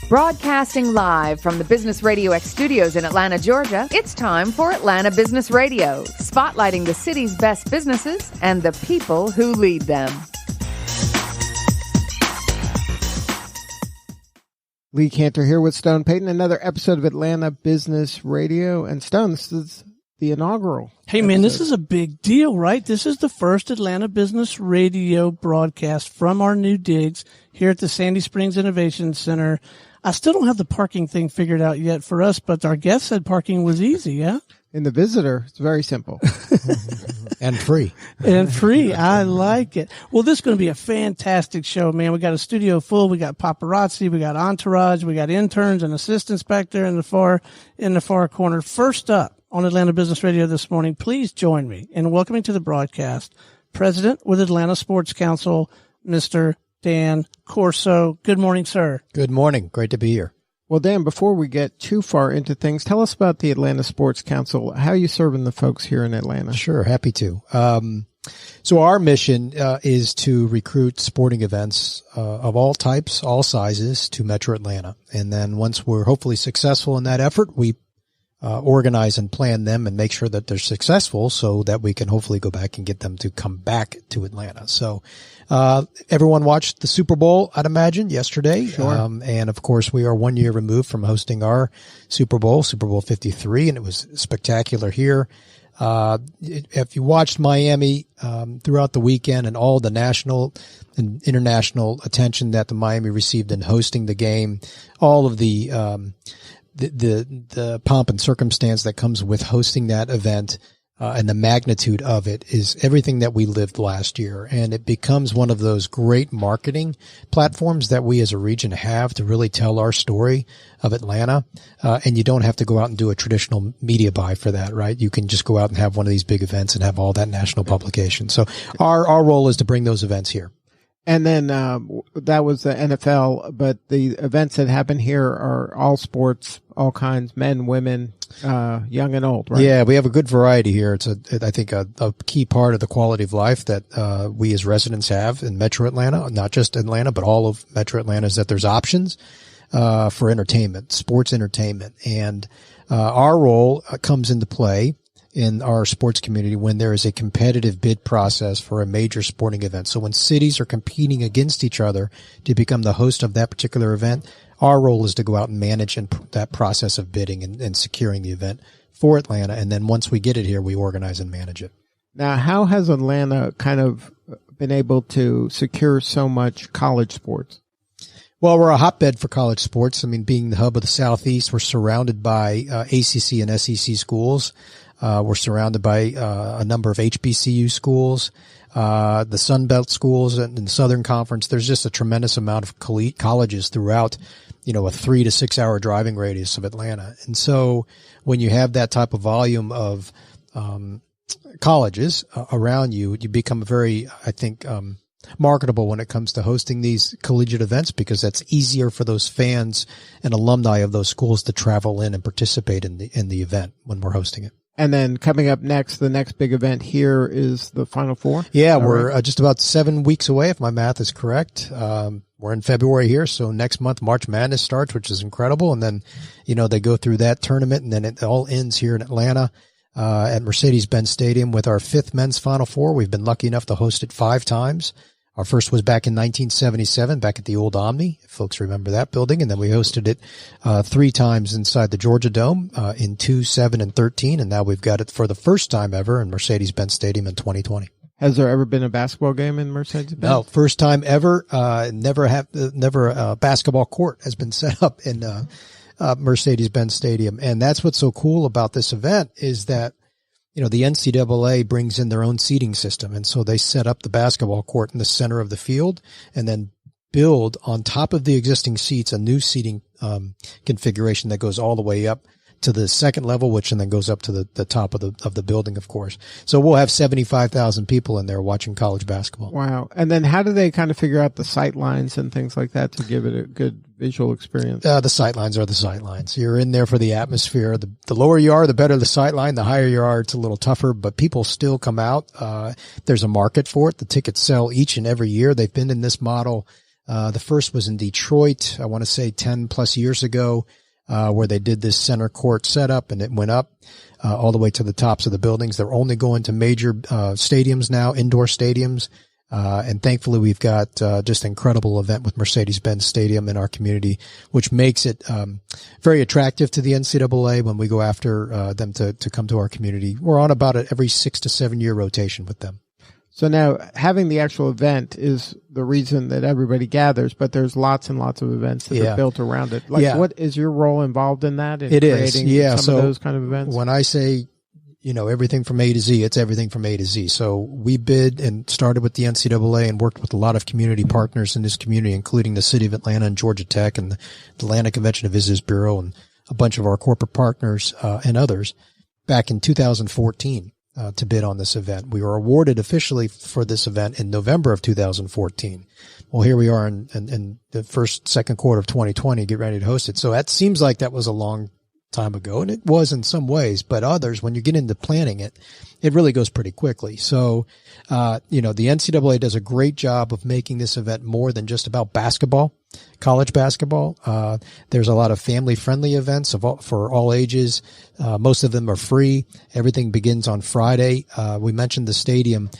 Broadcasting live from the Business RadioX studios in Atlanta, Georgia, it's time for Atlanta Business Radio, spotlighting the city's best businesses and the people who lead them. Lee Cantor here with Stone Payton, another episode of Atlanta Business Radio. And Stone, this is the inaugural. Hey, man, this is a big deal, right? This is the first Atlanta Business Radio broadcast from our new digs here at the Sandy Springs Innovation Center. I still don't have the parking thing figured out yet for us, but our guest said parking was easy, yeah? In the visitor, it's very simple. And free. And free. I like it. Well, this is going to be a fantastic show, man. We got a studio full. We got paparazzi. We got entourage. We got interns and assistants back there in the far corner. First up on Atlanta Business Radio this morning, please join me in welcoming to the broadcast President with Atlanta Sports Council, Mr. Dan Corso. Good morning, sir. Good morning. Great to be here. Well, Dan, before we get too far into things, tell us about the Atlanta Sports Council. How are you serving the folks here in Atlanta? Sure. Happy to. So our mission is to recruit sporting events of all types, all sizes to Metro Atlanta. And then once we're hopefully successful in that effort, we organize and plan them and make sure that they're successful so that we can hopefully go back and get them to come back to Atlanta. So, everyone watched the Super Bowl, I'd imagine, yesterday. Sure. And of course we are 1 year removed from hosting our Super Bowl 53, and it was spectacular here. If you watched Miami, throughout the weekend and all the national and international attention that the Miami received in hosting the game, all of the pomp and circumstance that comes with hosting that event, and the magnitude of it is everything that we lived last year. And it becomes one of those great marketing platforms that we as a region have to really tell our story of Atlanta. And you don't have to go out and do a traditional media buy for that, right? You can just go out and have one of these big events and have all that national publication. So our role is to bring those events here. And then that was the NFL, but the events that happen here are all sports, all kinds, men, women, young and old, right? Yeah, we have a good variety here. It's I think a key part of the quality of life that we as residents have in Metro Atlanta, not just Atlanta, but all of Metro Atlanta, is that there's options for entertainment, sports entertainment. And our role comes into play in our sports community when there is a competitive bid process for a major sporting event. So when cities are competing against each other to become the host of that particular event, our role is to go out and manage that process of bidding and securing the event for Atlanta. And then once we get it here, we organize and manage it. Now, how has Atlanta kind of been able to secure so much college sports? Well, we're a hotbed for college sports. I mean, being the hub of the Southeast, we're surrounded by ACC and SEC schools. We're surrounded by a number of HBCU schools, the Sun Belt schools and the Southern Conference. There's just a tremendous amount of colleges throughout, a 3 to 6 hour driving radius of Atlanta. And so when you have that type of volume of colleges around you, you become very, I think, marketable when it comes to hosting these collegiate events, because that's easier for those fans and alumni of those schools to travel in and participate in the event when we're hosting it. And then coming up next, the next big event here is the Final Four. Yeah, we're just about 7 weeks away, if my math is correct. We're in February here, so next month March Madness starts, which is incredible. And then, they go through that tournament, and then it all ends here in Atlanta at Mercedes-Benz Stadium with our 5th men's Final Four. We've been lucky enough to host it 5 times. Our first was back in 1977, back at the old Omni, if folks remember that building. And then we hosted it 3 times inside the Georgia Dome in 2, 7, and 13. And now we've got it for the first time ever in Mercedes-Benz Stadium in 2020. Has there ever been a basketball game in Mercedes-Benz? No, first time ever. Never a basketball court has been set up in Mercedes-Benz Stadium. And that's what's so cool about this event is that the NCAA brings in their own seating system. And so they set up the basketball court in the center of the field and then build on top of the existing seats a new seating configuration that goes all the way up to the second level, which and then goes up to the top of the building, of course. So we'll have 75,000 people in there watching college basketball. Wow. And then how do they kind of figure out the sight lines and things like that to give it a good visual experience? The sight lines are the sight lines. You're in there for the atmosphere. The lower you are, the better the sight line. The higher you are, it's a little tougher, but people still come out. There's a market for it. The tickets sell each and every year. They've been in this model The first was in Detroit, I want to say 10 plus years ago, where they did this center court setup, and it went up all the way to the tops of the buildings. They're only going to major stadiums now, indoor stadiums. And thankfully we've got just an incredible event with Mercedes-Benz Stadium in our community, which makes it very attractive to the NCAA when we go after them to come to our community. We're on about every 6 to 7 year rotation with them. So now having the actual event is the reason that everybody gathers, but there's lots and lots of events that are built around it. Like, what is your role involved in that? In creating some of those kind of events? When I say, everything from A to Z, it's everything from A to Z. So we bid and started with the NCAA and worked with a lot of community partners in this community, including the City of Atlanta and Georgia Tech and the Atlanta Convention and Visitors Bureau and a bunch of our corporate partners and others back in 2014. To bid on this event. We were awarded officially for this event in November of 2014. Well, here we are in the second quarter of 2020, get ready to host it. So that seems like that was a long time ago, and it was in some ways, but others, when you get into planning it, it really goes pretty quickly. So, the NCAA does a great job of making this event more than just about basketball, college basketball. There's a lot of family-friendly events for all ages. Most of them are free. Everything begins on Friday. We mentioned the stadium.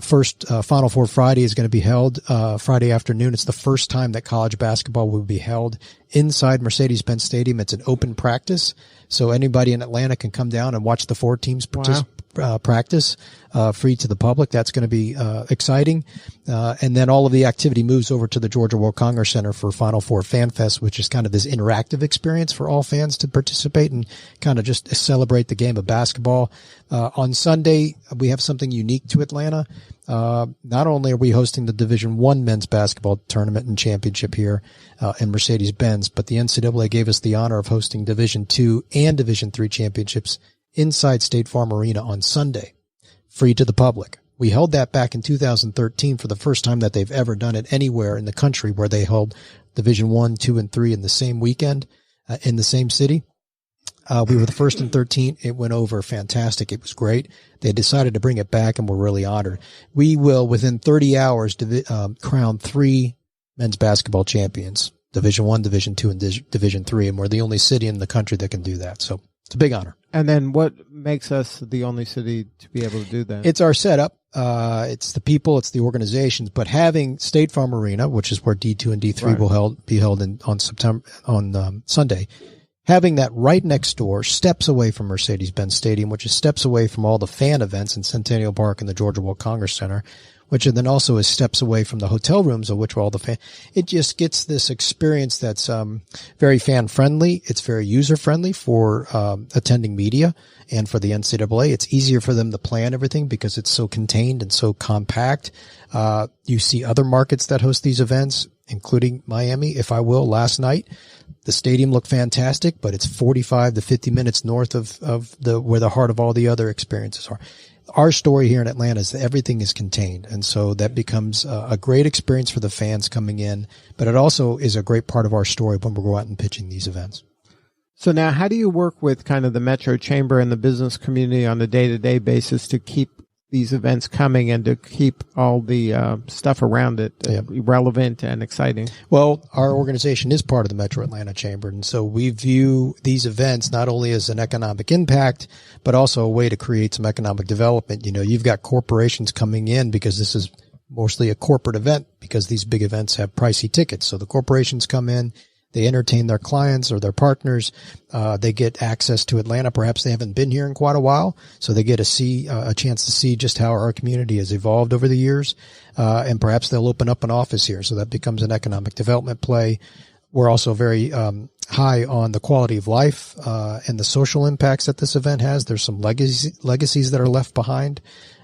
First Final Four Friday is going to be held Friday afternoon. It's the first time that college basketball will be held inside Mercedes-Benz Stadium. It's an open practice, so anybody in Atlanta can come down and watch the four teams practice free to the public. That's going to be exciting. And then all of the activity moves over to the Georgia World Congress Center for Final Four Fan Fest, which is kind of this interactive experience for all fans to participate and kind of just celebrate the game of basketball. On Sunday, we have something unique to Atlanta. Not only are we hosting the Division I men's basketball tournament and championship here in Mercedes-Benz, but the NCAA gave us the honor of hosting Division II and Division III championships inside State Farm Arena on Sunday, free to the public. We held that back in 2013 for the first time that they've ever done it anywhere in the country, where they held Division I, II, and III in the same weekend in the same city. We were the first in 13. It went over fantastic. It was great. They decided to bring it back, and we're really honored. We will, within 30 hours, crown 3 men's basketball champions, Division I, Division II, and Division III, and we're the only city in the country that can do that. So it's a big honor. And then what makes us the only city to be able to do that? It's our setup. It's the people, it's the organizations, but having State Farm Arena, which is where D2 and D3 will be held on Sunday, having that right next door, steps away from Mercedes-Benz Stadium, which is steps away from all the fan events in Centennial Park and the Georgia World Congress Center, which then also is steps away from the hotel rooms of which all the it just gets this experience that's very fan friendly. It's very user friendly for attending media and for the NCAA. It's easier for them to plan everything because it's so contained and so compact. You see other markets that host these events, including Miami, if I will, last night. The stadium looked fantastic, but it's 45 to 50 minutes north of where the heart of all the other experiences are. Our story here in Atlanta is that everything is contained, and so that becomes a great experience for the fans coming in, but it also is a great part of our story when we go out and pitching these events. So now how do you work with kind of the Metro Chamber and the business community on a day-to-day basis to keep these events coming and to keep all the stuff around it relevant and exciting? Well, our organization is part of the Metro Atlanta Chamber, and so we view these events not only as an economic impact, but also a way to create some economic development. You know, you've got corporations coming in because this is mostly a corporate event because these big events have pricey tickets. So the corporations come in, they entertain their clients or their partners. They get access to Atlanta. Perhaps they haven't been here in quite a while, so they get to see a chance to see just how our community has evolved over the years. And perhaps they'll open up an office here, so that becomes an economic development play. We're also very high on the quality of life and the social impacts that this event has. There's some legacies that are left behind.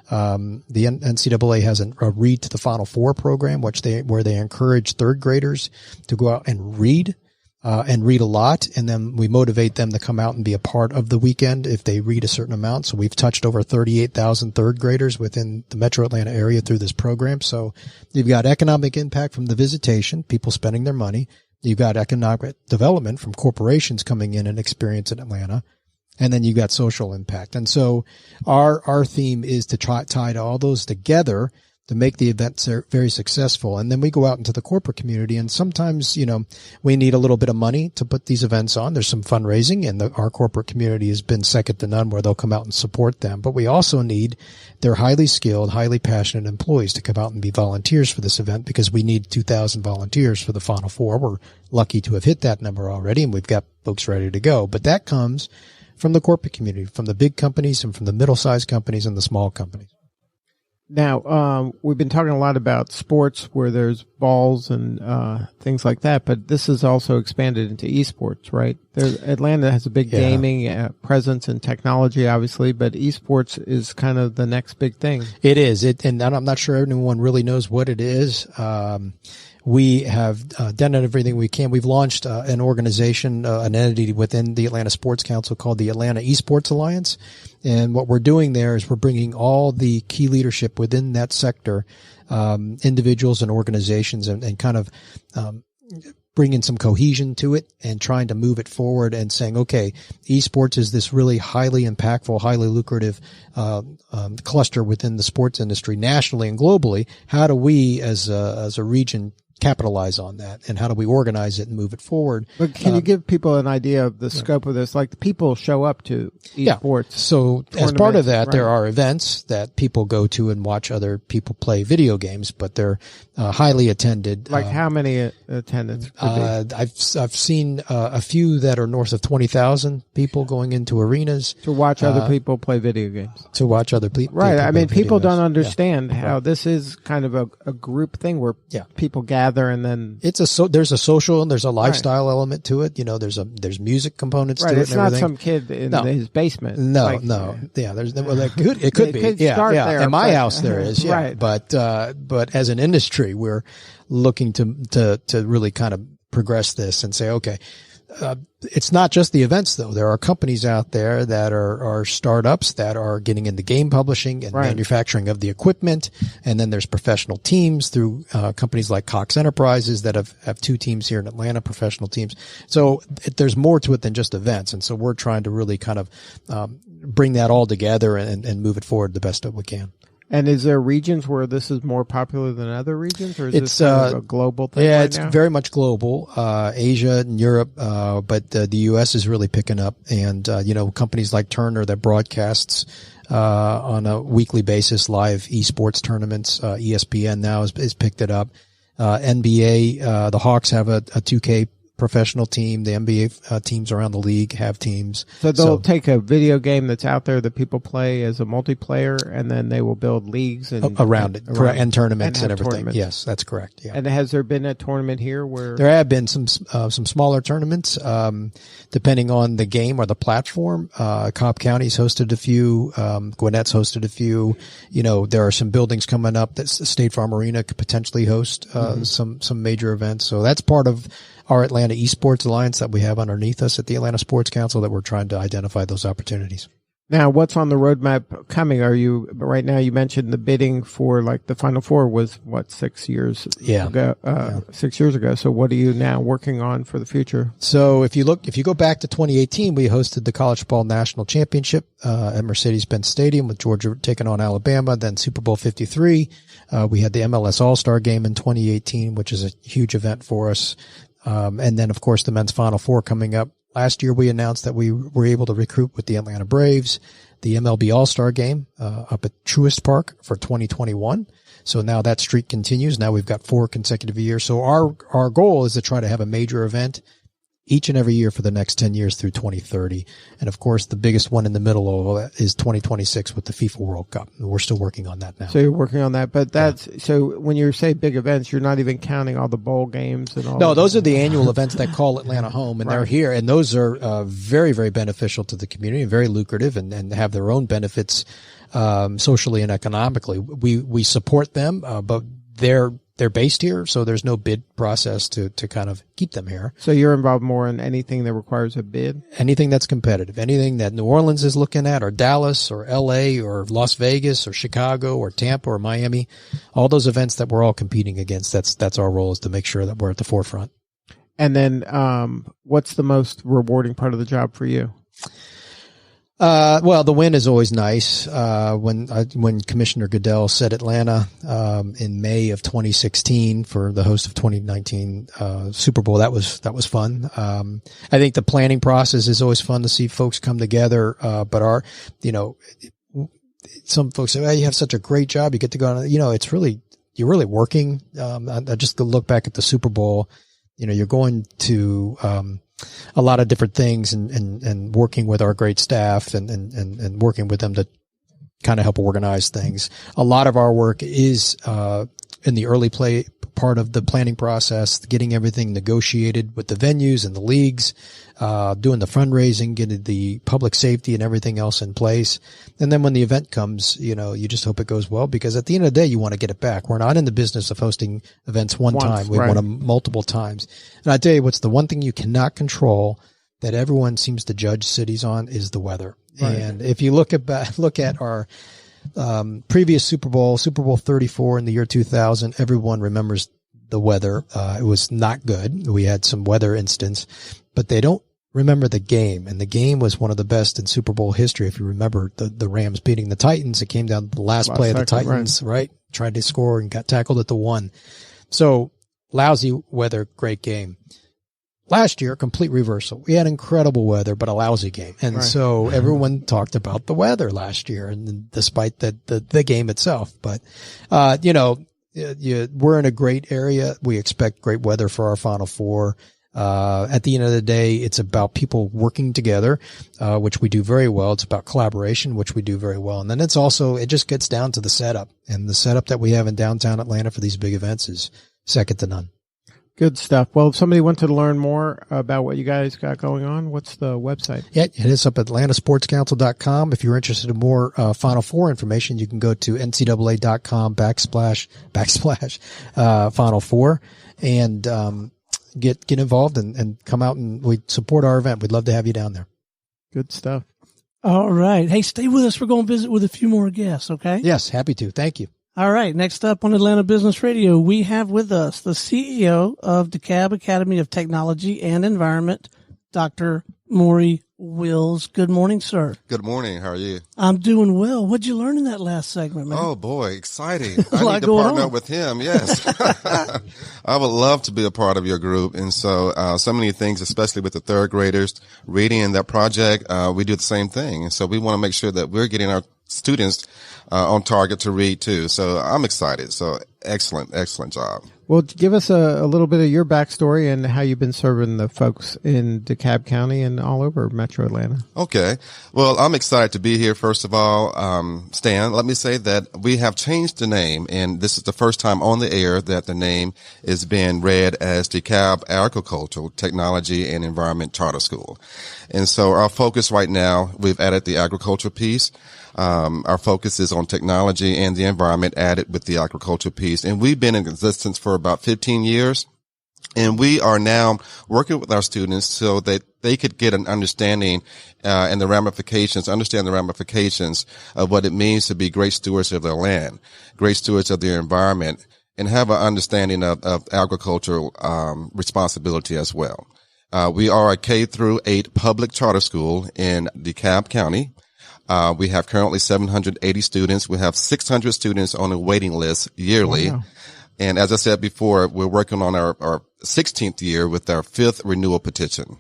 The NCAA has a Read to the Final Four program, where they encourage third graders to go out and read a lot. And then we motivate them to come out and be a part of the weekend if they read a certain amount. So we've touched over 38,000 third graders within the Metro Atlanta area through this program. So you've got economic impact from the visitation, people spending their money. You've got economic development from corporations coming in and experiencing Atlanta. And then you got social impact. And so our theme is to tie all those together to make the event very successful. And then we go out into the corporate community, and sometimes, we need a little bit of money to put these events on. There's some fundraising, and our corporate community has been second to none, where they'll come out and support them. But we also need their highly skilled, highly passionate employees to come out and be volunteers for this event, because we need 2,000 volunteers for the Final Four. We're lucky to have hit that number already, and we've got folks ready to go. But that comes from the corporate community, from the big companies and from the middle-sized companies and the small companies. Now, we've been talking a lot about sports where there's balls and things like that, but this is also expanded into esports, right? Atlanta has a big gaming presence and technology, obviously, but esports is kind of the next big thing. It is. And I'm not sure anyone really knows what it is. We have done everything we can. We've launched an organization, an entity within the Atlanta Sports Council called the Atlanta Esports Alliance. And what we're doing there is we're bringing all the key leadership within that sector, individuals and organizations, and kind of bringing some cohesion to it and trying to move it forward and saying, okay, esports is this really highly impactful, highly lucrative cluster within the sports industry nationally and globally. How do we as a region capitalize on that, and how do we organize it and move it forward? But can you give people an idea of the scope of this? Like, the people show up to esports. Yeah. So as part of that, there are events that people go to and watch other people play video games, but they're highly attended. Like how many attendance? I've seen a few that are north of 20,000 people going into arenas to watch other people play video games. To watch other people. Right. I mean, people don't understand how this is kind of a group thing where people gather. And then there's a social and there's a lifestyle element to it. There's music components to it. It's not some kid in his basement. No. Yeah. It could be. Yeah. At my house there is. Yeah. Right. But as an industry, we're looking to really kind of progress this and say, okay, it's not just the events though. There are companies out there that are startups that are getting into game publishing and manufacturing of the equipment. And then there's professional teams through companies like Cox Enterprises that have 2 teams here in Atlanta, professional teams. So there's more to it than just events. And so we're trying to really kind of bring that all together and move it forward the best that we can. And is there regions where this is more popular than other regions, or is this kind of a global thing? Yeah, it's very much global. Asia and Europe, but the U.S. is really picking up. And companies like Turner that broadcasts on a weekly basis live esports tournaments. ESPN now has picked it up. NBA, the Hawks have a 2K professional team. The NBA teams around the league have teams. So they'll take a video game that's out there that people play as a multiplayer, and then they will build leagues around it, correct, and tournaments and everything. Tournaments. Yes, that's correct. Yeah. And has there been a tournament here where there have been some smaller tournaments, depending on the game or the platform? Cobb County's hosted a few. Gwinnett's hosted a few. There are some buildings coming up that State Farm Arena could potentially host some major events. So that's part of our Atlanta Esports Alliance that we have underneath us at the Atlanta Sports Council, that we're trying to identify those opportunities. Now, what's on the roadmap coming? Right now, you mentioned the bidding for the Final Four was 6 years ago? 6 years ago. So what are you now working on for the future? So if you go back to 2018, we hosted the College Football National Championship at Mercedes-Benz Stadium with Georgia taking on Alabama, then Super Bowl 53. We had the MLS All-Star Game in 2018, which is a huge event for us. And then, of course, the men's Final Four coming up. Last year, we announced that we were able to recruit with the Atlanta Braves, the MLB All-Star Game up at Truist Park for 2021. So now that streak continues. Now we've got 4 consecutive years. So our goal is to try to have a major event each and every year for the next 10 years through 2030. And of course, the biggest one in the middle of all that is 2026 with the FIFA World Cup. And we're still working on that now. So you're working on that, but so when you say big events, you're not even counting all the bowl games and all. No, those are the annual events that call Atlanta home, and they're here. And those are very, very beneficial to the community and very lucrative and have their own benefits, socially and economically. We support them, but they're based here, so there's no bid process to kind of keep them here. So you're involved more in anything that requires a bid? Anything that's competitive. Anything that New Orleans is looking at, or Dallas, or L.A., or Las Vegas, or Chicago, or Tampa, or Miami. All those events that we're all competing against, that's our role, is to make sure that we're at the forefront. And then what's the most rewarding part of the job for you? Well, the win is always nice. When Commissioner Goodell said Atlanta, in May of 2016 for the host of 2019, Super Bowl, that was fun. I think the planning process is always fun to see folks come together. But some folks say, you have such a great job. You get to go on, you're really working. I just look back at the Super Bowl, you're going to, a lot of different things and working with our great staff and working with them to kind of help organize things. A lot of our work is, in the early part of the planning process, getting everything negotiated with the venues and the leagues, doing the fundraising, getting the public safety and everything else in place. And then when the event comes, you just hope it goes well, because at the end of the day, you want to get it back. We're not in the business of hosting events once time. We want them multiple times. And I tell you, what's the one thing you cannot control that everyone seems to judge cities on is the weather. Right. And if you look at our, previous Super Bowl 34 in the year 2000, everyone remembers the weather. It was not good. We had some weather incidents, but they don't remember the game. And the game was one of the best in Super Bowl history. If you remember the Rams beating the Titans, it came down to the last play of the Titans, right? Tried to score and got tackled at the 1. So lousy weather, great game. Last year, complete reversal. We had incredible weather, but a lousy game. And so everyone talked about the weather last year, and despite the game itself. But, we're in a great area. We expect great weather for our Final Four. At the end of the day, it's about people working together, which we do very well. It's about collaboration, which we do very well. And then it just gets down to the setup. And the setup that we have in downtown Atlanta for these big events is second to none. Good stuff. Well, if somebody wanted to learn more about what you guys got going on, what's the website? Yeah, hit us up at atlantasportscouncil.com. If you're interested in more Final Four information, you can go to ncaa.com / Final Four and get involved and come out, and we support our event. We'd love to have you down there. Good stuff. All right. Hey, stay with us. We're going to visit with a few more guests, okay? Yes, happy to. Thank you. All right. Next up on Atlanta Business Radio, we have with us the CEO of DeKalb Academy of Technology and Environment, Dr. Maury Wills. Good morning, sir. Good morning. How are you? I'm doing well. What'd you learn in that last segment, man? Oh, boy. Exciting. I need to partner up with him. Yes. I would love to be a part of your group. And so many things, especially with the third graders reading in that project, we do the same thing. And so we want to make sure that we're getting our students on target to read too. So I'm excited. So excellent job. Well, give us a little bit of your backstory and how you've been serving the folks in DeKalb County and all over Metro Atlanta. Okay. Well, I'm excited to be here. First of all, Stan, let me say that we have changed the name, and this is the first time on the air that the name is being read as DeKalb Agricultural Technology and Environment Charter School. And so our focus right now, we've added the agriculture piece. Our focus is on technology and the environment added with the agriculture piece. And we've been in existence for about 15 years. And we are now working with our students so that they could get an understanding, and understand the ramifications of what it means to be great stewards of their land, great stewards of their environment, and have an understanding of agricultural, responsibility as well. We are a K-8 public charter school in DeKalb County. We have currently 780 students. We have 600 students on a waiting list yearly. Wow. And as I said before, we're working on our 16th year with our 5th renewal petition.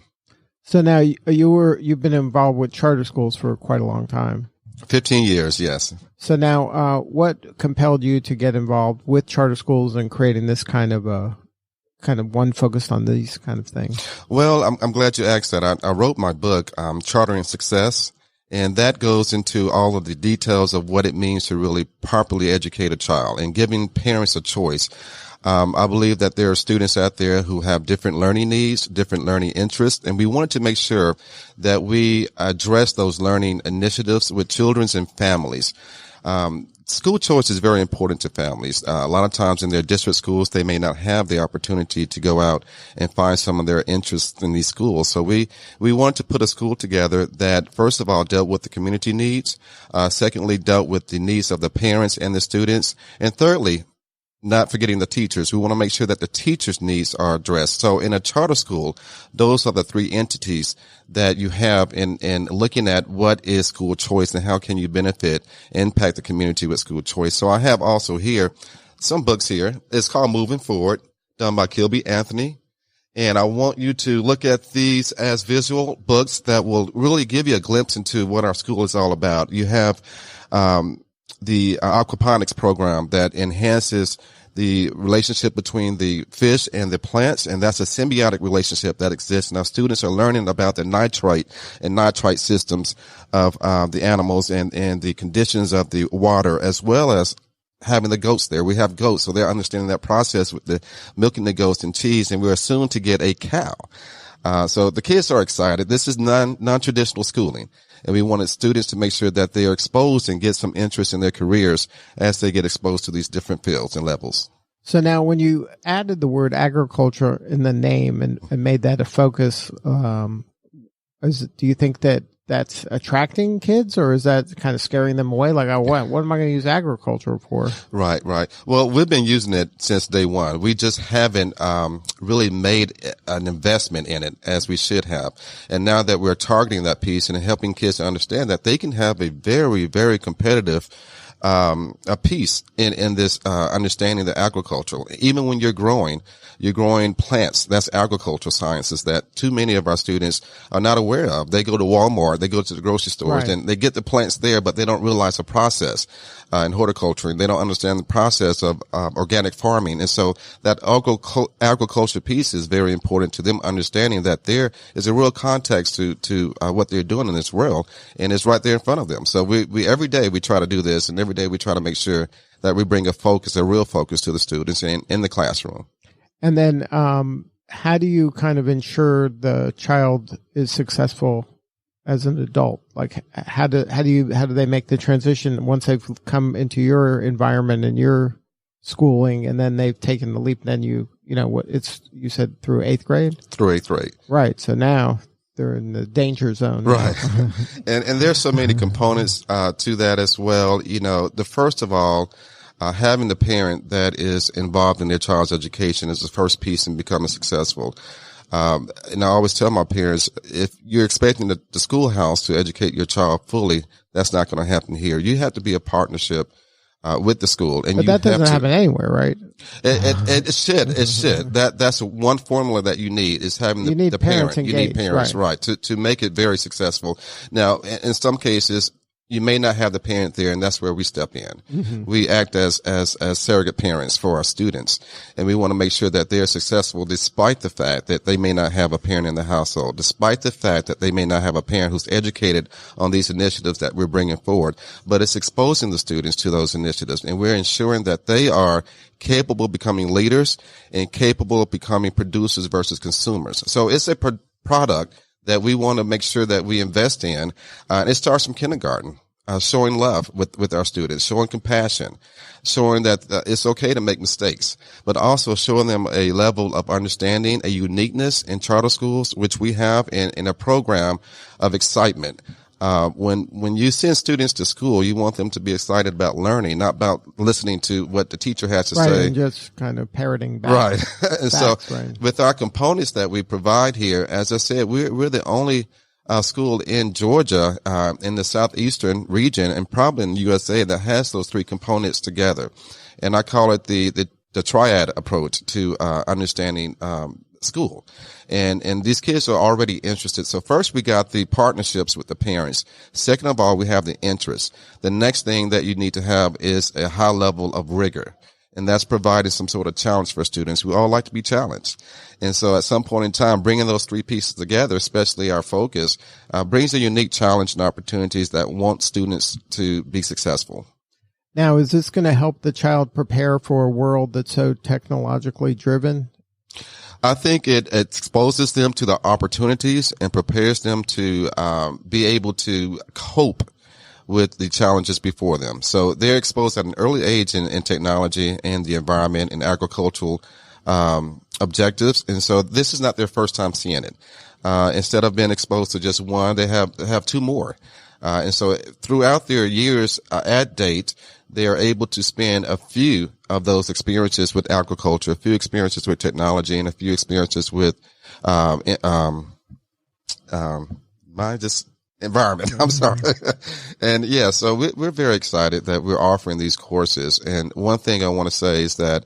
So now you've been involved with charter schools for quite a long time. 15 years, yes. So now, what compelled you to get involved with charter schools and creating this kind of one focused on these kind of things? Well, I'm glad you asked that. I wrote my book, Chartering Success. And that goes into all of the details of what it means to really properly educate a child and giving parents a choice. I believe that there are students out there who have different learning needs, different learning interests, and we wanted to make sure that we address those learning initiatives with children and families. School choice is very important to families. A lot of times in their district schools, they may not have the opportunity to go out and find some of their interests in these schools. So we wanted to put a school together that, first of all, dealt with the community needs. Secondly, dealt with the needs of the parents and the students. And thirdly, not forgetting the teachers. We want to make sure that the teachers' needs are addressed. So in a charter school, those are the three entities that you have in looking at what is school choice and how can you impact the community with school choice. So I have also here some books here. It's called Moving Forward, done by Kilby Anthony. And I want you to look at these as visual books that will really give you a glimpse into what our school is all about. You have the aquaponics program that enhances the relationship between the fish and the plants, and that's a symbiotic relationship that exists. Now, students are learning about the nitrite systems of the animals and the conditions of the water, as well as having the goats there. We have goats, so they're understanding that process with the milking the goats and cheese, and we're soon to get a cow. So the kids are excited. This is non-traditional schooling, and we wanted students to make sure that they are exposed and get some interest in their careers as they get exposed to these different fields and levels. So now when you added the word agriculture in the name and made that a focus, do you think that that's attracting kids, or is that kind of scaring them away? Like, what am I going to use agriculture for? Right. Well, we've been using it since day one. We just haven't really made an investment in it as we should have. And now that we're targeting that piece and helping kids to understand that they can have a very, very competitive a piece in this understanding the agricultural. Even when you're growing plants. That's agricultural sciences that too many of our students are not aware of. They go to Walmart, they go to the grocery stores, right, and they get the plants there, but they don't realize the process in horticulture. They don't understand the process of organic farming. And so that agriculture piece is very important to them, understanding that there is a real context to what they're doing in this world, and it's right there in front of them. So we every day we try to do this, and every day we try to make sure that we bring a real focus to the students in the classroom. And then, how do you kind of ensure the child is successful as an adult? Like, how do they make the transition once they've come into your environment and your schooling, and then they've taken the leap? Then you said through 8th grade? Through 8th grade. Right. So now they're in the danger zone. Right. and there's so many components, to that as well. The first of all, having the parent that is involved in their child's education is the first piece in becoming successful. And I always tell my parents, if you're expecting the schoolhouse to educate your child fully, that's not going to happen here. You have to be a partnership with the school. But that doesn't happen anywhere, right? It should. That's one formula that you need is having the parent. You need parents, right, to make it very successful. Now, in some cases, you may not have the parent there, and that's where we step in. Mm-hmm. We act as surrogate parents for our students, and we want to make sure that they're successful despite the fact that they may not have a parent in the household, despite the fact that they may not have a parent who's educated on these initiatives that we're bringing forward. But it's exposing the students to those initiatives, and we're ensuring that they are capable of becoming leaders and capable of becoming producers versus consumers. So it's a product that we want to make sure that we invest in. It starts from kindergarten, showing love with our students, showing compassion, showing that it's okay to make mistakes, but also showing them a level of understanding, a uniqueness in charter schools, which we have in a program of excitement. When you send students to school, you want them to be excited about learning, not about listening to what the teacher has to say. And just kind of parroting back. Right. And facts, so with our components that we provide here, as I said, we're the only school in Georgia, in the southeastern region and probably in the USA that has those three components together. And I call it the triad approach to understanding school. And these kids are already interested. So first we got the partnerships with the parents. Second of all, we have the interest. The next thing that you need to have is a high level of rigor. And that's providing some sort of challenge for students. We all like to be challenged. And so at some point in time, bringing those three pieces together, especially our focus, brings a unique challenge and opportunities that want students to be successful. Now, is this going to help the child prepare for a world that's so technologically driven? I think it exposes them to the opportunities and prepares them to be able to cope with the challenges before them. So they're exposed at an early age in technology and the environment and agricultural objectives. And so this is not their first time seeing it. Instead of being exposed to just one, they have two more. And so throughout their years at D.A.T., they are able to spend a few of those experiences with agriculture, a few experiences with technology, and a few experiences with environment. I'm sorry. And yeah, so we're very excited that we're offering these courses. And one thing I want to say is that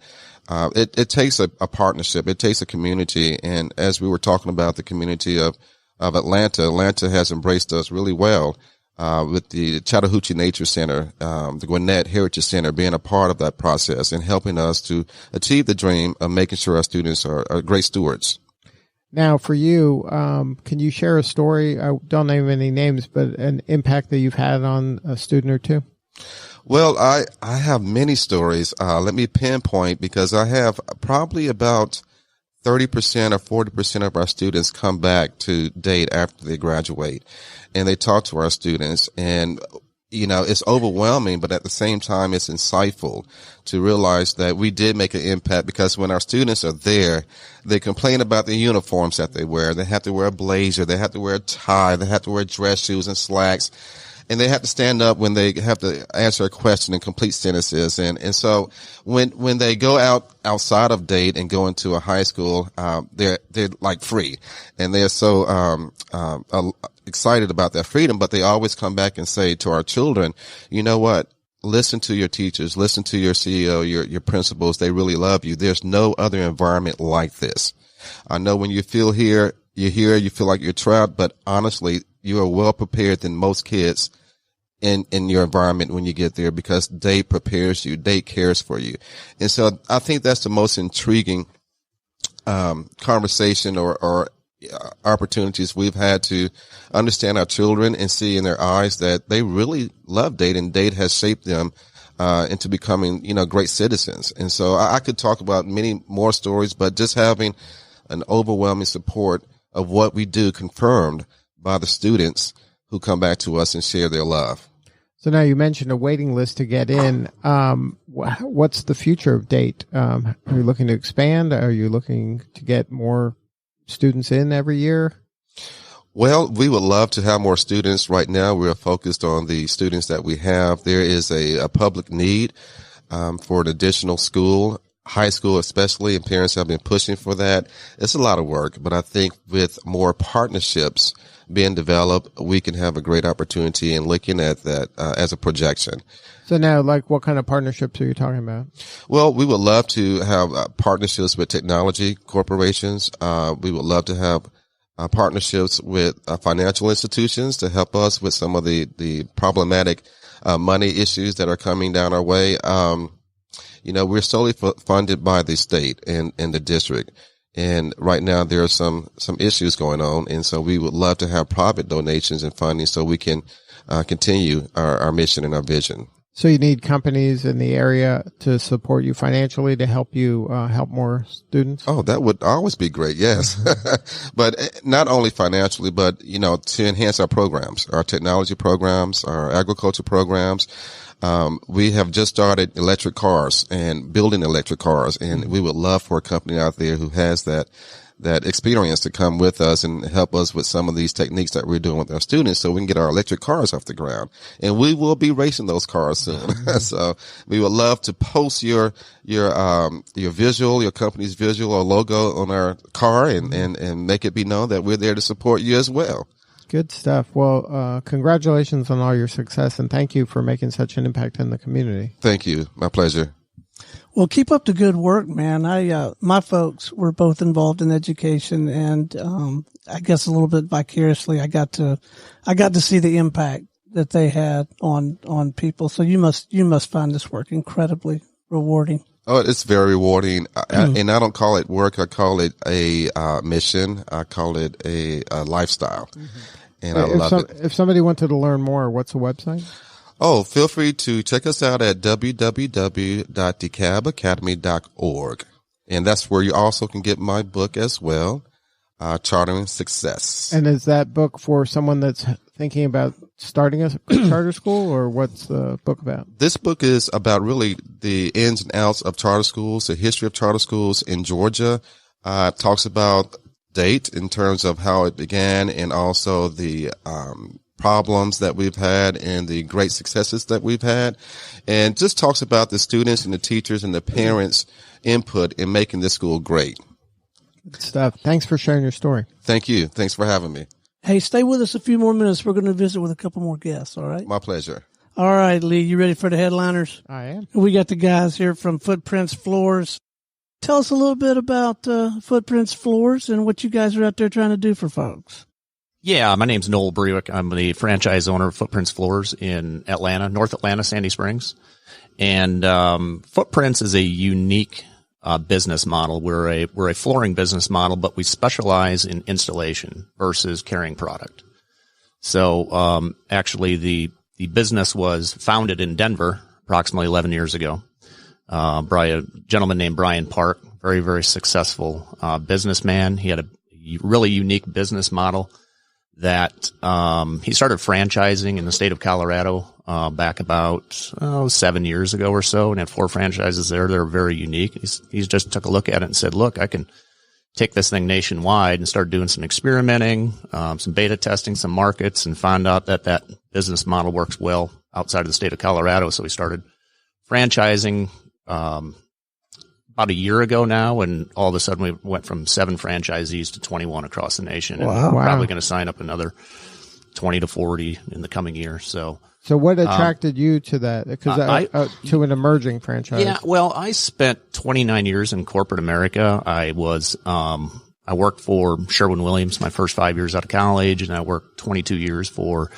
it takes a partnership. It takes a community. And as we were talking about the community of Atlanta has embraced us really well. With the Chattahoochee Nature Center, the Gwinnett Heritage Center being a part of that process and helping us to achieve the dream of making sure our students are great stewards. Now, for you, can you share a story? I don't name any names, but an impact that you've had on a student or two? Well, I have many stories. Let me pinpoint, because I have probably about 30% or 40% of our students come back to D.A.T. after they graduate, and they talk to our students, and it's overwhelming, but at the same time, it's insightful to realize that we did make an impact, because when our students are there, they complain about the uniforms that they wear. They have to wear a blazer. They have to wear a tie. They have to wear dress shoes and slacks. And they have to stand up when they have to answer a question in complete sentences. And so when they go outside of D.A.T. and go into a high school, they're like free, and they're so, excited about their freedom, but they always come back and say to our children, you know what? Listen to your teachers, listen to your CEO, your principals. They really love you. There's no other environment like this. I know when you feel here, you feel like you're trapped, but honestly, you are well prepared than most kids in your environment when you get there, because D.A.T. prepares you, D.A.T. cares for you. And so I think that's the most intriguing, conversation or opportunities we've had to understand our children and see in their eyes that they really love D.A.T., and D.A.T. has shaped them into becoming, great citizens. And so I could talk about many more stories, but just having an overwhelming support of what we do confirmed by the students who come back to us and share their love. So now you mentioned a waiting list to get in. What's the future of D.A.T.? Are you looking to expand? Are you looking to get more students in every year? Well, we would love to have more students. Right now, we're focused on the students that we have. There is a public need for an additional school, high school especially, and parents have been pushing for that. It's a lot of work, but I think with more partnerships being developed, we can have a great opportunity in looking at that as a projection. So now, what kind of partnerships are you talking about? Well, we would love to have partnerships with technology corporations. We would love to have partnerships with financial institutions to help us with some of the problematic money issues that are coming down our way. We're solely funded by the state and the district. And right now there are some issues going on. And so we would love to have private donations and funding so we can continue our mission and our vision. So you need companies in the area to support you financially to help you help more students? Oh, that would always be great. Yes. But not only financially, but, to enhance our programs, our technology programs, our agriculture programs. We have just started electric cars and building electric cars, and we would love for a company out there who has that experience to come with us and help us with some of these techniques that we're doing with our students so we can get our electric cars off the ground. And we will be racing those cars soon. So we would love to post your visual, your company's visual or logo on our car and make it be known that we're there to support you as well. Good stuff. Well, congratulations on all your success, and thank you for making such an impact in the community. Thank you. My pleasure. Well, keep up the good work, man. My folks were both involved in education, and I guess a little bit vicariously, I got to see the impact that they had on people. So you must find this work incredibly rewarding. Oh, it's very rewarding. And I don't call it work. I call it a mission. I call it a lifestyle. And I love it. If somebody wanted to learn more, what's the website? Oh, feel free to check us out at www.decabacademy.org. And that's where you also can get my book as well, Chartering Success. And is that book for someone that's thinking about starting a charter school, or what's the book about? This book is about really the ins and outs of charter schools, the history of charter schools in Georgia. It talks about D.A.T. in terms of how it began and also the problems that we've had and the great successes that we've had, and just talks about the students and the teachers and the parents' input in making this school great. Good stuff. Thanks for sharing your story. Thank you. Thanks for having me. Hey, stay with us a few more minutes. We're going to visit with a couple more guests, all right? My pleasure. All right, Lee, you ready for the headliners? I am. We got the guys here from Footprints Floors. Tell us a little bit about Footprints Floors and what you guys are out there trying to do for folks. Yeah, my name's Noel Brewick. I'm the franchise owner of Footprints Floors in Atlanta, North Atlanta, Sandy Springs. And Footprints is a unique business model. We're a flooring business model, but we specialize in installation versus carrying product. So actually, the business was founded in Denver approximately 11 years ago by a gentleman named Brian Park, very, very successful businessman. He had a really unique business model that he started franchising in the state of Colorado back about 7 years ago or so, and had 4 franchises there. They're very unique. He's just took a look at it and said, look, I can take this thing nationwide, and start doing some experimenting, some beta testing, some markets, and found out that business model works well outside of the state of Colorado. So we started franchising about a year ago now, and all of a sudden we went from 7 franchisees to 21 across the nation. Wow. And we're probably going to sign up another 20 to 40 in the coming year. So what attracted you to that? Because to an emerging franchise. Yeah, well, I spent 29 years in corporate America. I worked for Sherwin-Williams my first 5 years out of college, and I worked 22 years for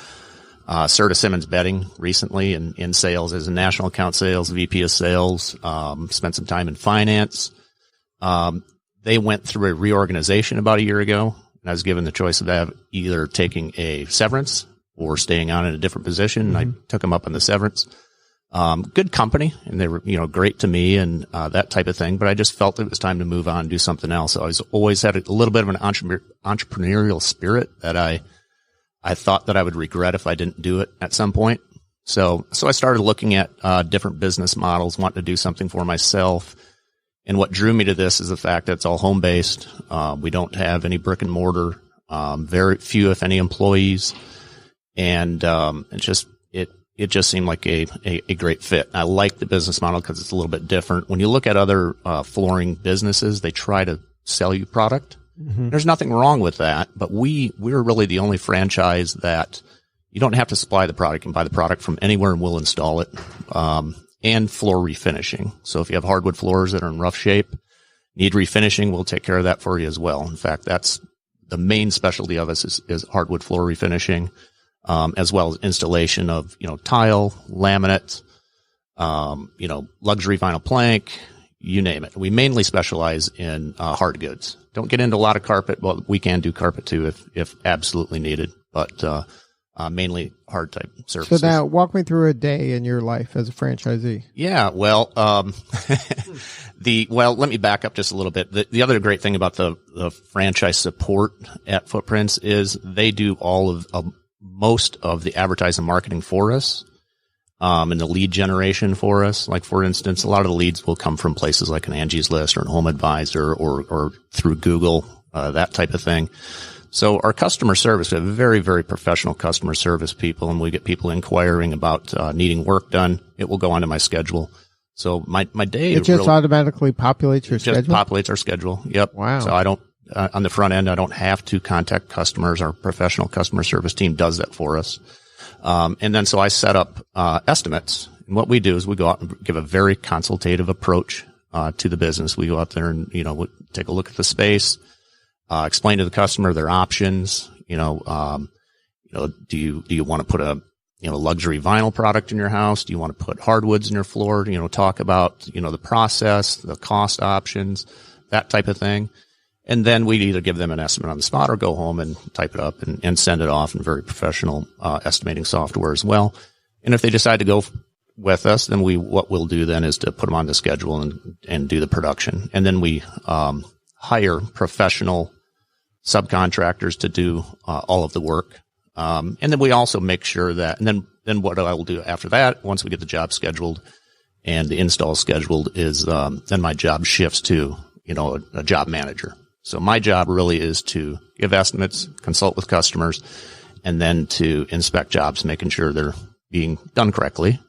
Serta Simmons Bedding recently in sales as a national account sales, VP of sales. Spent some time in finance. They went through a reorganization about a year ago, and I was given the choice of either taking a severance or staying on in a different position. Mm-hmm. I took them up on the severance. Good company, and they were, great to me and that type of thing. But I just felt it was time to move on and do something else. So I always had a little bit of an entrepreneurial spirit that I thought that I would regret if I didn't do it at some point. So I started looking at different business models, wanting to do something for myself. And what drew me to this is the fact that it's all home based. We don't have any brick and mortar, very few, if any, employees. And it just seemed like a great fit. I like the business model because it's a little bit different. When you look at other flooring businesses, they try to sell you product. Mm-hmm. There's nothing wrong with that, but we're really the only franchise that you don't have to supply the product. You can buy the product from anywhere and we'll install it. And floor refinishing. So if you have hardwood floors that are in rough shape, need refinishing, we'll take care of that for you as well. In fact, that's the main specialty of us is hardwood floor refinishing. As well as installation of, tile, laminate, luxury vinyl plank, you name it. We mainly specialize in hard goods. Don't get into a lot of carpet. Well, we can do carpet too if absolutely needed, but mainly hard type surfaces. So now walk me through a day in your life as a franchisee. Yeah, well, let me back up just a little bit. The other great thing about the franchise support at Footprints is they do all of most of the advertising marketing for us, and the lead generation for us. Like, for instance, a lot of the leads will come from places like an Angie's List or an Home Advisor or through Google, that type of thing. So our customer service, we have very, very professional customer service people, and we get people inquiring about needing work done. It will go onto my schedule. So my day, it just automatically populates your schedule? Just populates our schedule. Yep. Wow. So I don't, on the front end, I don't have to contact customers. Our professional customer service team does that for us. And then so I set up estimates. And what we do is we go out and give a very consultative approach to the business. We go out there and, we take a look at the space, explain to the customer their options. Do you want to put a luxury vinyl product in your house? Do you want to put hardwoods in your floor? Talk about, the process, the cost options, that type of thing. And then we'd either give them an estimate on the spot or go home and type it up and send it off in very professional estimating software as well. And if they decide to go with us, then what we'll do then is to put them on the schedule and do the production. And then we hire professional subcontractors to do all of the work. And then we also make sure that, and then what I will do after that, once we get the job scheduled and the install scheduled, is then my job shifts to, a job manager. So my job really is to give estimates, consult with customers, and then to inspect jobs, making sure they're being done correctly.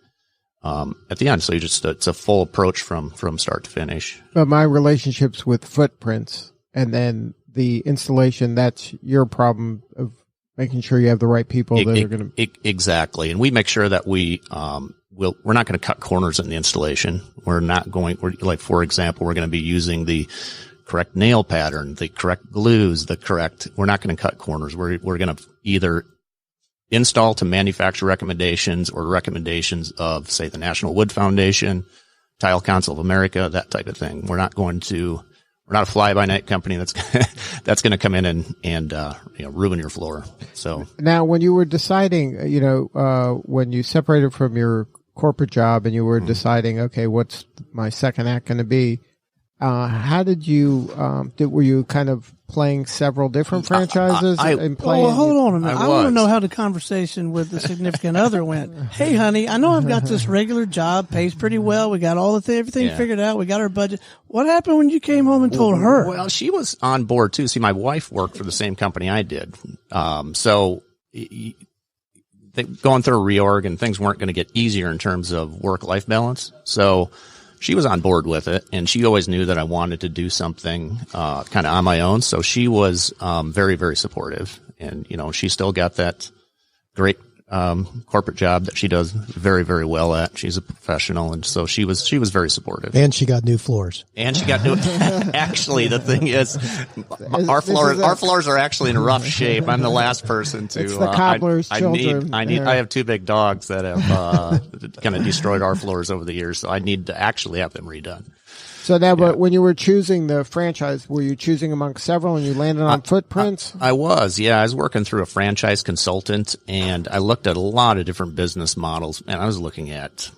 At the end. So it's a full approach from start to finish. But my relationships with footprints and then the installation, that's your problem of making sure you have the right people that are going to. Exactly. And we make sure that we're not going to cut corners in the installation. We're like, for example, we're going to be using the correct nail pattern, the correct glues, we're not going to cut corners. We're going to either install to manufacturer recommendations or recommendations of, say, the National Wood Foundation, Tile Council of America, that type of thing. We're not a fly-by-night company that's going to come in and ruin your floor. So now, when you were deciding, when you separated from your corporate job and you were deciding, okay, what's my second act going to be? How did you, were you kind of playing several different franchises and playing? Well, hold on a minute. I want to know how the conversation with the significant other went. Hey, honey, I know I've got this regular job, pays pretty well. We got everything figured out. We got our budget. What happened when you came home and told her? Well, she was on board too. See, my wife worked for the same company I did. So going through a reorg and things weren't going to get easier in terms of work-life balance. So she was on board with it, and she always knew that I wanted to do something kind of on my own. So she was very, very supportive, and she still got that great corporate job that she does very, very well at. She's a professional, and so she was very supportive. And she got new floors. Actually, the thing is, our floors are actually in rough shape. I'm the last person to. It's the cobbler's children. I have two big dogs that have kind of destroyed our floors over the years, so I need to actually have them redone. So now, but when you were choosing the franchise, were you choosing among several and you landed on footprints? I was, yeah. I was working through a franchise consultant, and I looked at a lot of different business models, and I was looking at,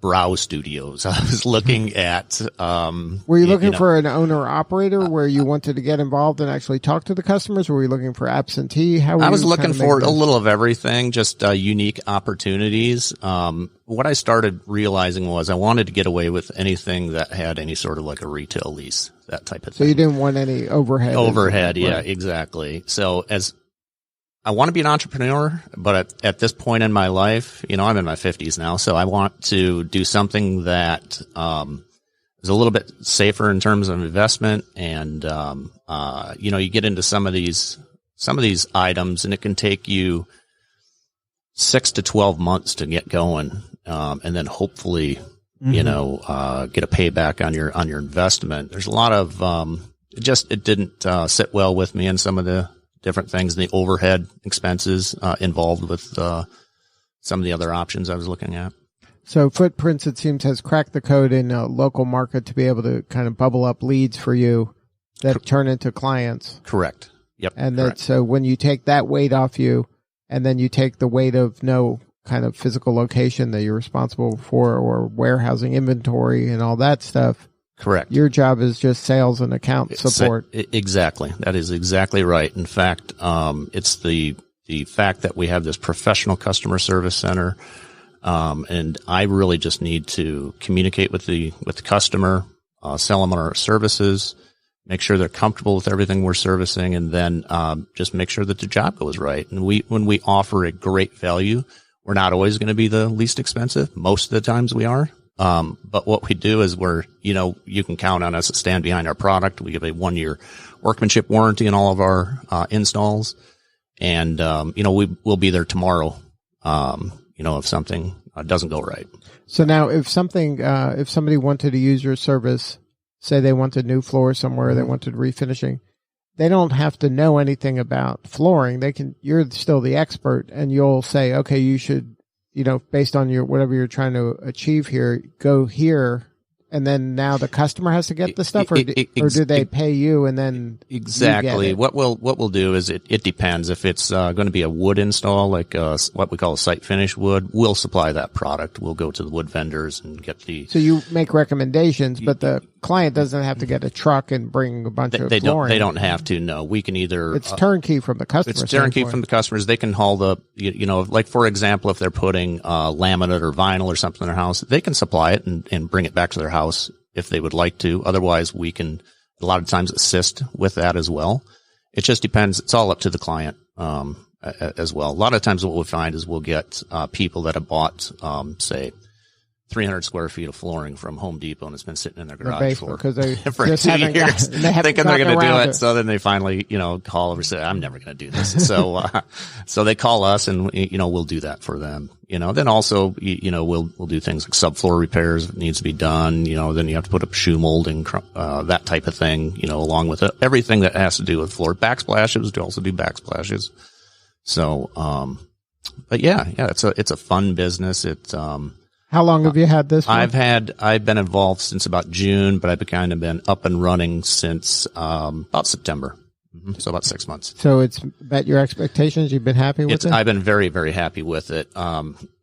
brow studios. I was looking at, were you looking for an owner operator where you wanted to get involved and actually talk to the customers? Or were you looking for absentee? I was looking for a little of everything, just unique opportunities. What I started realizing was I wanted to get away with anything that had any sort of like a retail lease, that type of thing. So you didn't want any overhead? Overhead, yeah, right. Exactly. So I want to be an entrepreneur, but at this point in my life, I'm in my 50s now, so I want to do something that is a little bit safer in terms of investment. And you get into some of these items, and it can take you 6 to 12 months to get going, and then hopefully, get a payback on your investment. There's a lot of it didn't sit well with me in some of the different things, the overhead expenses involved with some of the other options I was looking at. So Footprints, it seems, has cracked the code in a local market to be able to kind of bubble up leads for you that turn into clients. Correct. Yep. And correct. So when you take that weight off you, and then you take the weight of no kind of physical location that you're responsible for, or warehousing inventory and all that stuff. Correct. Your job is just sales and account support. Exactly. That is exactly right. In fact, it's the fact that we have this professional customer service center, and I really just need to communicate with the customer, sell them our services, make sure they're comfortable with everything we're servicing, and then just make sure that the job goes right. And when we offer a great value, we're not always going to be the least expensive. Most of the times we are. But what we do is you can count on us to stand behind our product. We give a 1-year workmanship warranty in all of our installs, and we'll be there tomorrow. If something doesn't go right. So now, if somebody wanted to use your service, say they wanted new floor somewhere, they wanted refinishing, they don't have to know anything about flooring. You're still the expert, and you'll say, okay, you should, based on whatever you're trying to achieve here, go here. And then now the customer has to get the stuff, or do they pay you and then exactly? What we'll do is it depends. If it's going to be a wood install, like what we call a site finish wood, we'll supply that product. We'll go to the wood vendors and get the. So you make recommendations, but the client doesn't have to get a truck and bring a bunch of flooring. They don't have to. No, we can either. It's turnkey from the customer. It's turnkey from the customers. They can haul like for example, if they're putting laminate or vinyl or something in their house, they can supply it and bring it back to their house if they would like to. Otherwise, we can a lot of times assist with that as well. It just depends. It's all up to the client. as well. A lot of times what we'll find is we'll get people that have bought, say, 300 square feet of flooring from Home Depot, and it's been sitting in their garage for 2 years, thinking they're going to do it. So then they finally, call over and say, I'm never going to do this. So, so they call us, and, we'll do that for them. Then also, we'll do things like subfloor repairs if it needs to be done. Then you have to put up shoe molding, that type of thing, along with it. Everything that has to do with floor. Backsplashes, we also do backsplashes. So, but yeah, it's a fun business. It's, how long have you had this one? I've been involved since about June, but I've kind of been up and running since, about September. So about 6 months. So it's met your expectations? You've been happy with it? I've been very, very happy with it.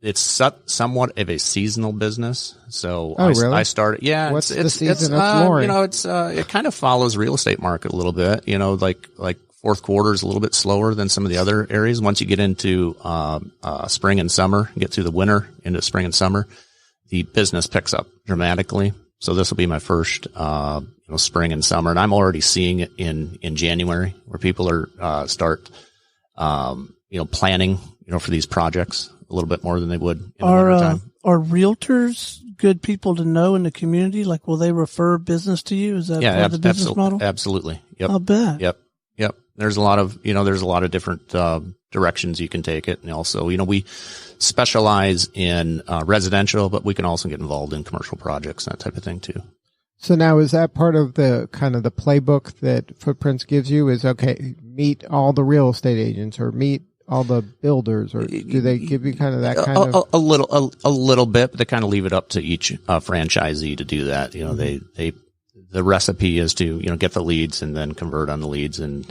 It's somewhat of a seasonal business. So really? I started, yeah. What's the season of flooring? It kind of follows real estate market a little bit, like fourth quarter is a little bit slower than some of the other areas. Once you get into spring and summer, get through the winter into spring and summer, the business picks up dramatically. So this will be my first spring and summer, and I'm already seeing it in January, where people are start planning for these projects a little bit more than they would in the wintertime. Are realtors good people to know in the community? Like, will they refer business to you? Is that part of the business model? Absolutely. Yep. I'll bet. Yep. There's a lot of different directions you can take it. And also, we specialize in residential, but we can also get involved in commercial projects and that type of thing too. So now, is that part of the kind of the playbook that Footprints gives you? Is, okay, meet all the real estate agents or meet all the builders, or do they give you kind of that kind of a little bit, but they kind of leave it up to each franchisee to do that. The recipe is to, get the leads and then convert on the leads and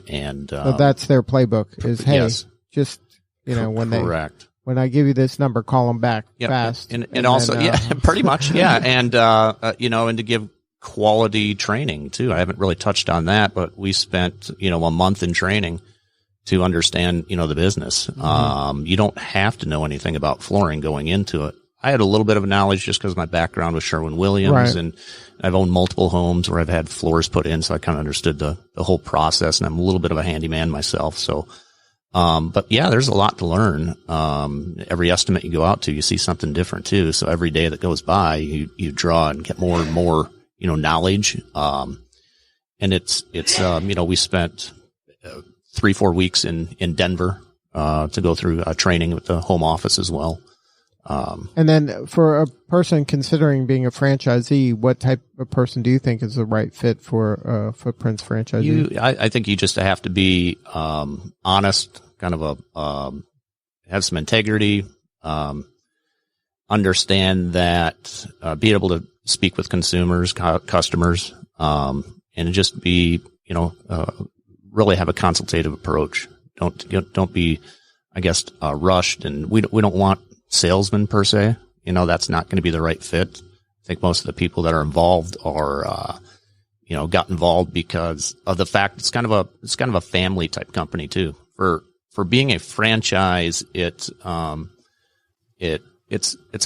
so that's their playbook is, hey, yes. Just, correct. When I give you this number, call them back fast. And also, then, pretty much. Yeah. And, and to give quality training too. I haven't really touched on that, but we spent, a month in training to understand, the business. Mm-hmm. You don't have to know anything about flooring going into it. I had a little bit of knowledge just because my background was Sherwin-Williams, right. And I've owned multiple homes where I've had floors put in, so I kind of understood the whole process, and I'm a little bit of a handyman myself. So, but yeah, there's a lot to learn. Every estimate you go out to, you see something different too. So every day that goes by, you draw and get more and more, knowledge. And it's we spent 3-4 weeks in Denver, to go through training with the home office as well. And then for a person considering being a franchisee, what type of person do you think is the right fit for Footprints franchisee? I think you just have to be honest, kind of have some integrity, understand that, be able to speak with consumers, customers, and just be, really have a consultative approach. Don't be, I guess, rushed, and we don't want salesman per se. That's not going to be the right fit. I think most of the people that are involved are, got involved because of the fact it's kind of a family type company too. For being a franchise, it's a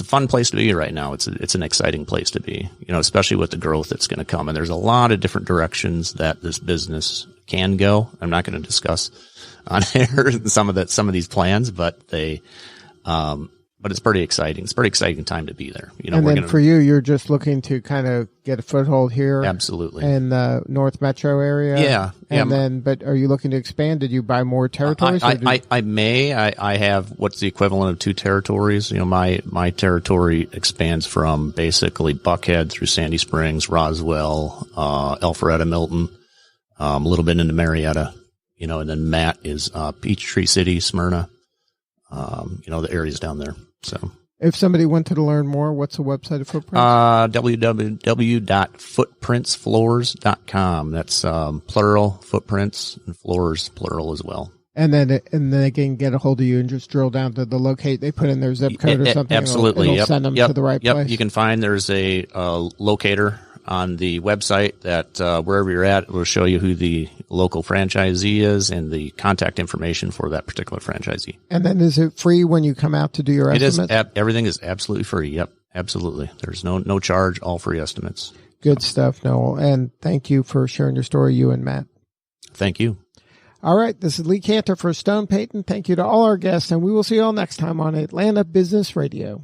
fun place to be right now. It's an exciting place to be, especially with the growth that's going to come. And there's a lot of different directions that this business can go. I'm not going to discuss on air some of these plans, but but it's pretty exciting. It's a pretty exciting time to be there. And then for you, you're just looking to kind of get a foothold here. Absolutely. In the North Metro area. Yeah. And then, but are you looking to expand? Did you buy more territories? I may. I have what's the equivalent of 2 territories. My territory expands from basically Buckhead through Sandy Springs, Roswell, Alpharetta, Milton, a little bit into Marietta, and then Matt is Peachtree City, Smyrna, the areas down there. So if somebody wanted to learn more, what's the website of Footprints? www.footprintsfloors.com. That's plural, footprints, and floors plural as well. And then they can get a hold of you and just drill down to the locate. They put in their zip code or something. Absolutely. It'll send them to the right place. You can find there's a locator on the website that wherever you're at, it will show you who the local franchisee is and the contact information for that particular franchisee. And then is it free when you come out to do your estimates? It is. Everything is absolutely free. Yep. Absolutely. There's no charge, all free estimates. Good stuff, Noel. And thank you for sharing your story, you and Matt. Thank you. All right. This is Lee Cantor for Stone Payton. Thank you to all our guests, and we will see you all next time on Atlanta Business Radio.